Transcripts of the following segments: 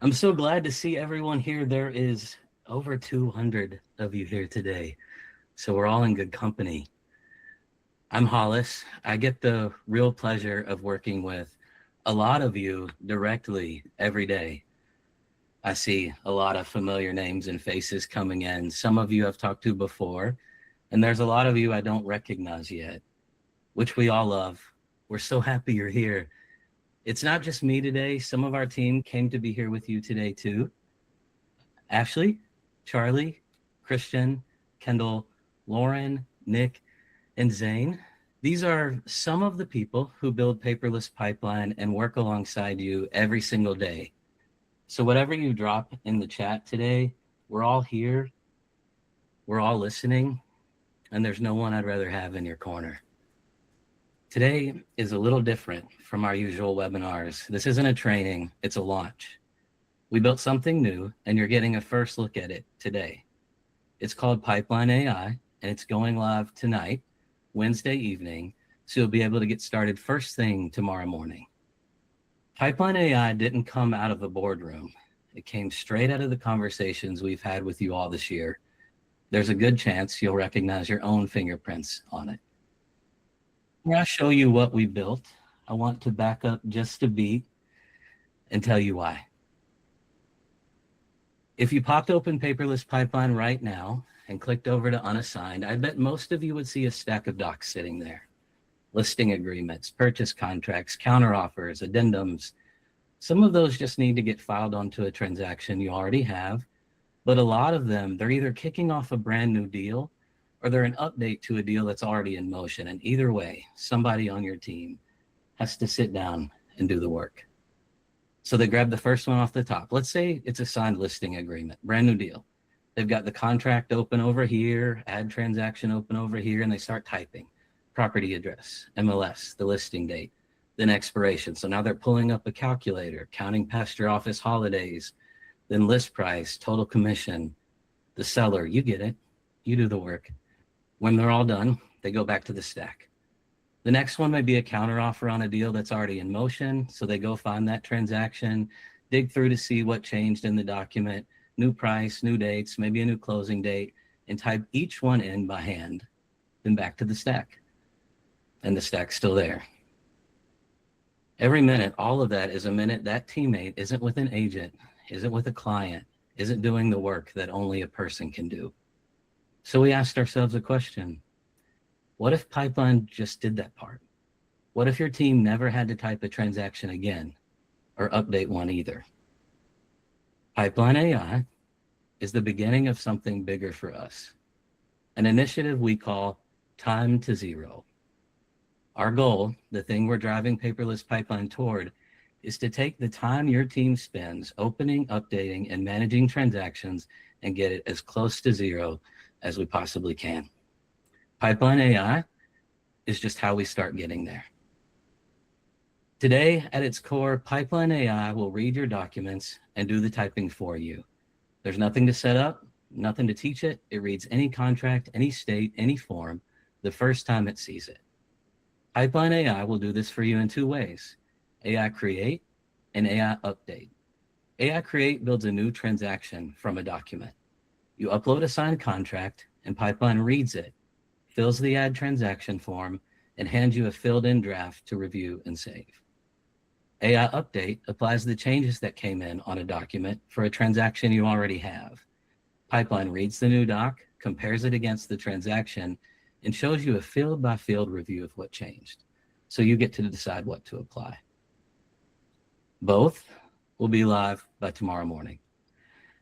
I'm so glad to see everyone here. There is over 200 of you here today, so we're all in good company. I'm Hollis. I get the real pleasure of working with a lot of you directly every day. I see a lot of familiar names and faces coming in. Some of you I've talked to before, and there's a lot of you I don't recognize yet, which we all love. We're so happy you're here. It's not just me today. Some of our team came to be here with you today too. Ashley, Charlie, Christian, Kendall, Lauren, Nick, and Zane. These are some of the people who build Paperless Pipeline and work alongside you every single day. So whatever you drop in the chat today, we're all here, we're all listening, and there's no one I'd rather have in your corner. Today is a little different from our usual webinars. This isn't a training, it's a launch. We built something new, and you're getting a first look at it today. It's called Pipeline AI, and it's going live tonight, Wednesday evening, so you'll be able to get started first thing tomorrow morning. Pipeline AI didn't come out of the boardroom. It came straight out of the conversations we've had with you all this year. There's a good chance you'll recognize your own fingerprints on it. Before I show you what we built, I want to back up just a beat and tell you why. If you popped open Paperless Pipeline right now and clicked over to unassigned, I bet most of you would see a stack of docs sitting there. Listing agreements, purchase contracts, counteroffers, addendums. Some of those just need to get filed onto a transaction you already have, but a lot of them, they're either kicking off a brand new deal or they're an update to a deal that's already in motion. And either way, somebody on your team has to sit down and do the work. So they grab the first one off the top. Let's say it's a signed listing agreement, brand new deal. They've got the contract open over here, add transaction open over here, and they start typing property address, MLS, the listing date, then expiration. So now they're pulling up a calculator, counting past your office holidays, then list price, total commission, the seller, you get it, you do the work. When they're all done, they go back to the stack. The next one may be a counteroffer on a deal that's already in motion. So they go find that transaction, dig through to see what changed in the document, new price, new dates, maybe a new closing date, and type each one in by hand, then back to the stack. And the stack's still there. Every minute, all of that is a minute that teammate isn't with an agent, isn't with a client, isn't doing the work that only a person can do. So we asked ourselves a question. What if Pipeline just did that part? What if your team never had to type a transaction again or update one either? Pipeline AI is the beginning of something bigger for us, an initiative we call Time to Zero. Our goal, the thing we're driving Paperless Pipeline toward, is to take the time your team spends opening, updating, and managing transactions and get it as close to zero as we possibly can. Pipeline AI is just how we start getting there. Today, at its core, Pipeline AI will read your documents and do the typing for you. There's nothing to set up, nothing to teach it. It reads any contract, any state, any form, the first time it sees it. Pipeline AI will do this for you in two ways: AI Create and AI Update. AI Create builds a new transaction from a document. You upload a signed contract, and Pipeline reads it, fills the add transaction form, and hands you a filled-in draft to review and save. AI Update applies the changes that came in on a document for a transaction you already have. Pipeline reads the new doc, compares it against the transaction, and shows you a field-by-field review of what changed. So you get to decide what to apply. Both will be live by tomorrow morning.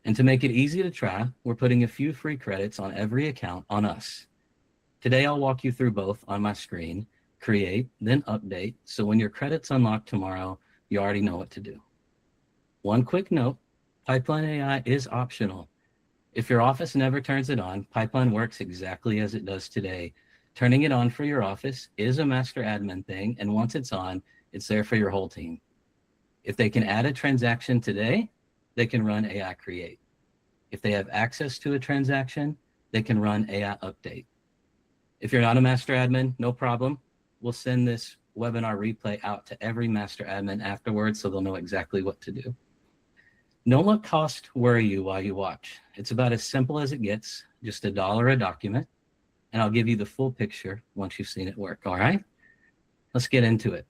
And to make it easy to try, we're putting a few free credits on every account on us. Today, I'll walk you through both on my screen, create, then update. So when your credits unlock tomorrow, you already know what to do. One quick note, Pipeline AI is optional. If your office never turns it on, Pipeline works exactly as it does today. Turning it on for your office is a master admin thing, and once it's on, it's there for your whole team. If they can add a transaction today, they can run AI Create. If they have access to a transaction, they can run AI Update. If you're not a master admin, no problem. We'll send this webinar replay out to every master admin afterwards so they'll know exactly what to do. Don't let cost worry you while you watch. It's about as simple as it gets, just $1 a document, and I'll give you the full picture once you've seen it work, all right? Let's get into it.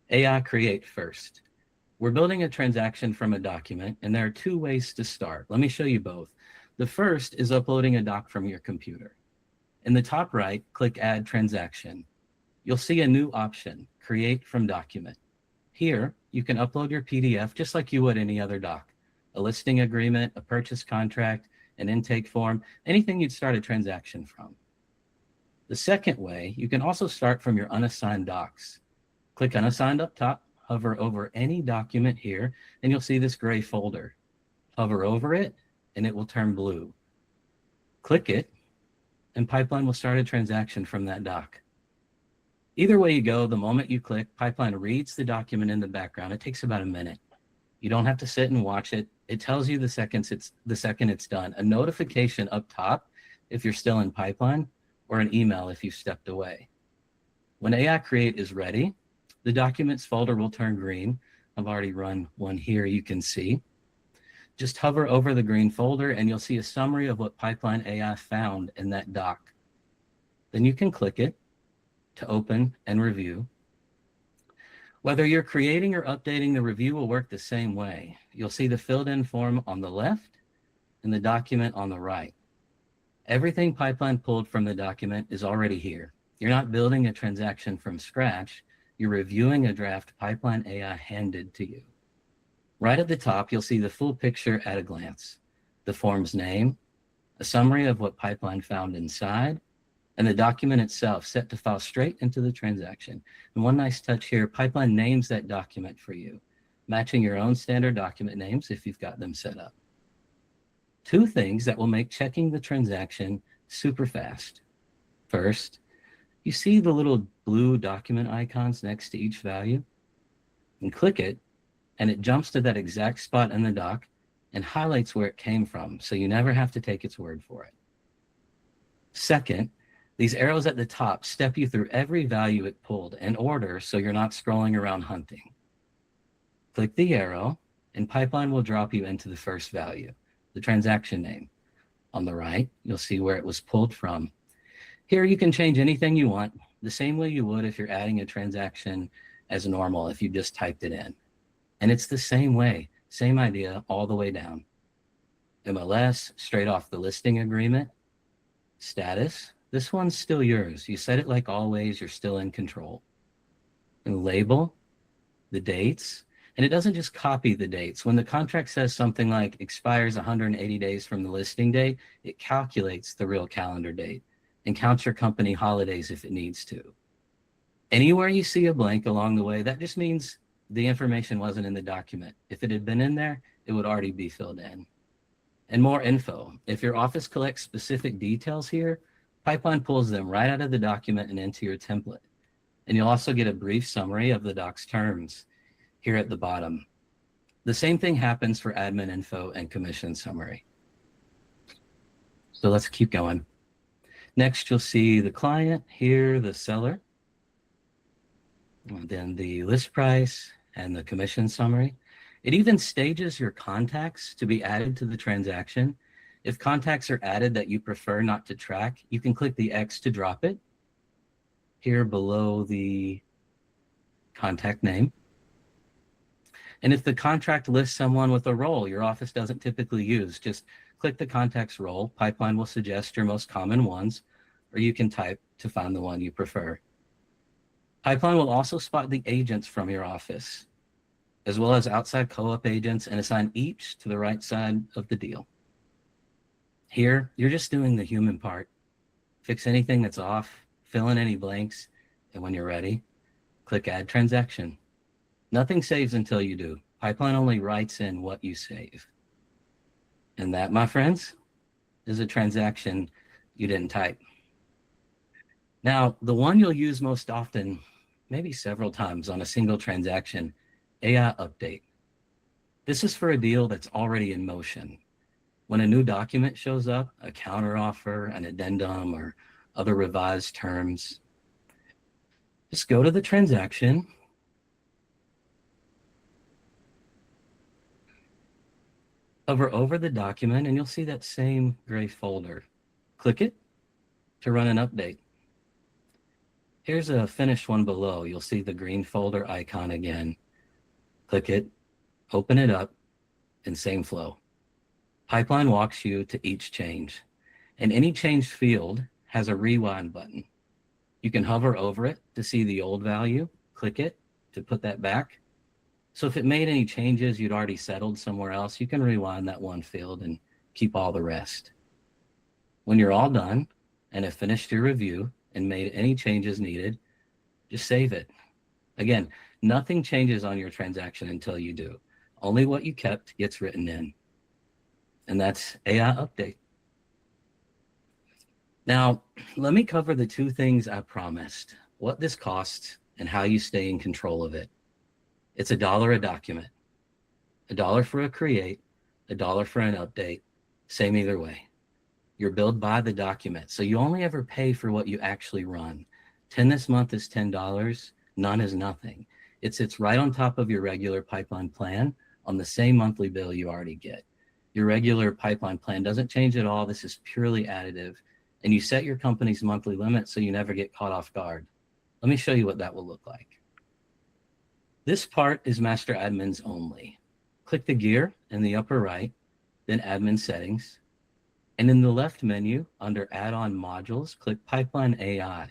AI create first. We're building a transaction from a document, and there are two ways to start. Let me show you both. The first is uploading a doc from your computer. In the top right, click Add Transaction. You'll see a new option, Create from Document. Here, you can upload your PDF just like you would any other doc. A listing agreement, a purchase contract, an intake form, anything you'd start a transaction from. The second way, you can also start from your unassigned docs. Click Unassigned up top, hover over any document here, and you'll see this gray folder. Hover over it, and it will turn blue. Click it, and Pipeline will start a transaction from that doc. Either way you go, the moment you click, Pipeline reads the document in the background. It takes about a minute. You don't have to sit and watch it. It tells you the second it's done. A notification up top if you're still in Pipeline, or an email if you've stepped away. When AI Create is ready, the documents folder will turn green. I've already run one here, you can see. Just hover over the green folder and you'll see a summary of what Pipeline AI found in that doc. Then you can click it to open and review. Whether you're creating or updating, the review will work the same way. You'll see the filled in form on the left and the document on the right. Everything Pipeline pulled from the document is already here. You're not building a transaction from scratch. You're reviewing a draft Pipeline AI handed to you. Right at the top, you'll see the full picture at a glance. The form's name, a summary of what Pipeline found inside, and the document itself set to file straight into the transaction. And one nice touch here, Pipeline names that document for you, matching your own standard document names if you've got them set up. Two things that will make checking the transaction super fast. First, you see the little blue document icons next to each value? And click it, and it jumps to that exact spot in the doc and highlights where it came from, so you never have to take its word for it. Second, these arrows at the top step you through every value it pulled in order so you're not scrolling around hunting. Click the arrow, and Pipeline will drop you into the first value, the transaction name. On the right, you'll see where it was pulled from. Here you can change anything you want, the same way you would if you're adding a transaction as normal if you just typed it in. And it's the same way, same idea all the way down. MLS, straight off the listing agreement. Status, this one's still yours. You set it like always, you're still in control. And label, the dates. And it doesn't just copy the dates. When the contract says something like expires 180 days from the listing date, it calculates the real calendar date and counts your company holidays if it needs to. Anywhere you see a blank along the way, that just means the information wasn't in the document. If it had been in there, it would already be filled in. And more info. If your office collects specific details here, Pipeline pulls them right out of the document and into your template. And you'll also get a brief summary of the doc's terms here at the bottom. The same thing happens for admin info and commission summary. So let's keep going. Next, you'll see the client, here the seller, and then the list price and the commission summary. It even stages your contacts to be added to the transaction. If contacts are added that you prefer not to track, you can click the X to drop it here below the contact name. And if the contract lists someone with a role your office doesn't typically use, just click the contact's role. Pipeline will suggest your most common ones, or you can type to find the one you prefer. Pipeline will also spot the agents from your office, as well as outside co-op agents, and assign each to the right side of the deal. Here, you're just doing the human part. Fix anything that's off, fill in any blanks, and when you're ready, click Add Transaction. Nothing saves until you do. Pipeline only writes in what you save. And that, my friends, is a transaction you didn't type. Now, the one you'll use most often, maybe several times on a single transaction, AI Update. This is for a deal that's already in motion. When a new document shows up, a counteroffer, an addendum, or other revised terms, just go to the transaction, Hover over the document and you'll see that same gray folder. Click it to run an update. Here's a finished one below. You'll see the green folder icon again. Click it, open it up, and same flow. Pipeline walks you to each change, and any changed field has a rewind button. You can hover over it to see the old value, click it to put that back. So if it made any changes you'd already settled somewhere else, you can rewind that one field and keep all the rest. When you're all done and have finished your review and made any changes needed, just save it. Again, nothing changes on your transaction until you do. Only what you kept gets written in. And that's AI Update. Now, let me cover the two things I promised, what this costs and how you stay in control of it. It's $1 a document, $1 for a create, $1 for an update, same either way. You're billed by the document, so you only ever pay for what you actually run. 10 this month is $10, none is nothing. It sits right on top of your regular pipeline plan on the same monthly bill you already get. Your regular pipeline plan doesn't change at all. This is purely additive, and you set your company's monthly limit so you never get caught off guard. Let me show you what that will look like. This part is master admins only. Click the gear in the upper right, then admin settings. And in the left menu under add-on modules, click Pipeline AI.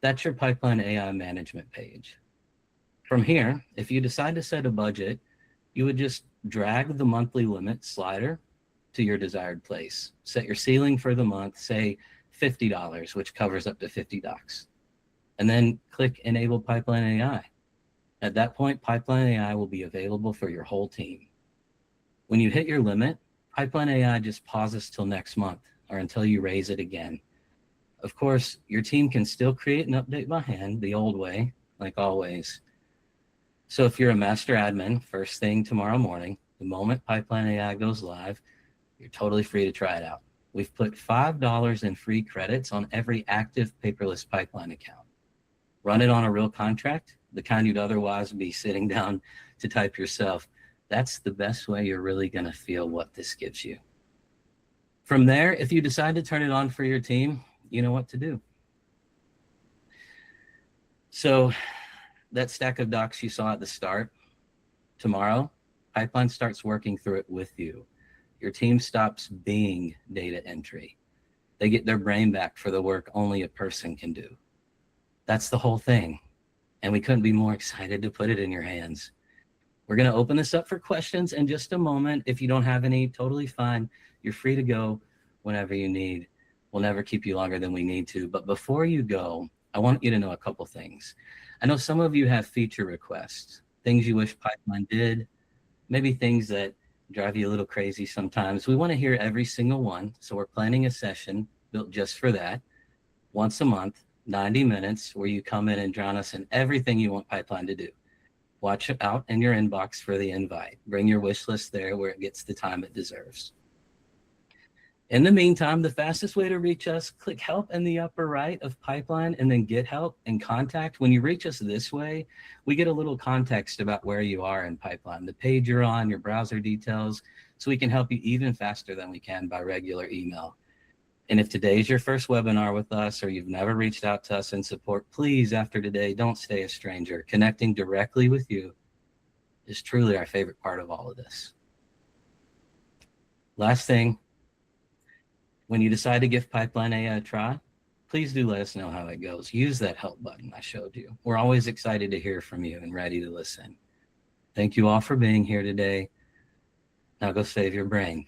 That's your Pipeline AI management page. From here, if you decide to set a budget, you would just drag the monthly limit slider to your desired place. Set your ceiling for the month, say $50, which covers up to 50 docs. And then click Enable Pipeline AI. At that point, Pipeline AI will be available for your whole team. When you hit your limit, Pipeline AI just pauses till next month or until you raise it again. Of course, your team can still create an update by hand the old way, like always. So if you're a master admin, first thing tomorrow morning, the moment Pipeline AI goes live, you're totally free to try it out. We've put $5 in free credits on every active paperless pipeline account. Run it on a real contract, the kind you'd otherwise be sitting down to type yourself. That's the best way you're really going to feel what this gives you. From there, if you decide to turn it on for your team, you know what to do. So that stack of docs you saw at the start, tomorrow, Pipeline starts working through it with you. Your team stops being data entry. They get their brain back for the work only a person can do. That's the whole thing. And we couldn't be more excited to put it in your hands. We're going to open this up for questions in just a moment. If you don't have any, totally fine. You're free to go whenever you need. We'll never keep you longer than we need to. But before you go, I want you to know a couple things. I know some of you have feature requests, things you wish Pipeline did, maybe things that drive you a little crazy sometimes. We want to hear every single one. So we're planning a session built just for that, once a month, 90 minutes, where you come in and drown us in everything you want Pipeline to do. Watch it out in your inbox for the invite. Bring your wish list there where it gets the time it deserves. In the meantime, the fastest way to reach us, click help in the upper right of Pipeline and then get help and contact. When you reach us this way, we get a little context about where you are in Pipeline, the page you're on, your browser details, so we can help you even faster than we can by regular email. And if today's your first webinar with us or you've never reached out to us in support, please, after today, don't stay a stranger. Connecting directly with you is truly our favorite part of all of this. Last thing, when you decide to give Pipeline AI a try, please do let us know how it goes. Use that help button I showed you. We're always excited to hear from you and ready to listen. Thank you all for being here today. Now go save your brain.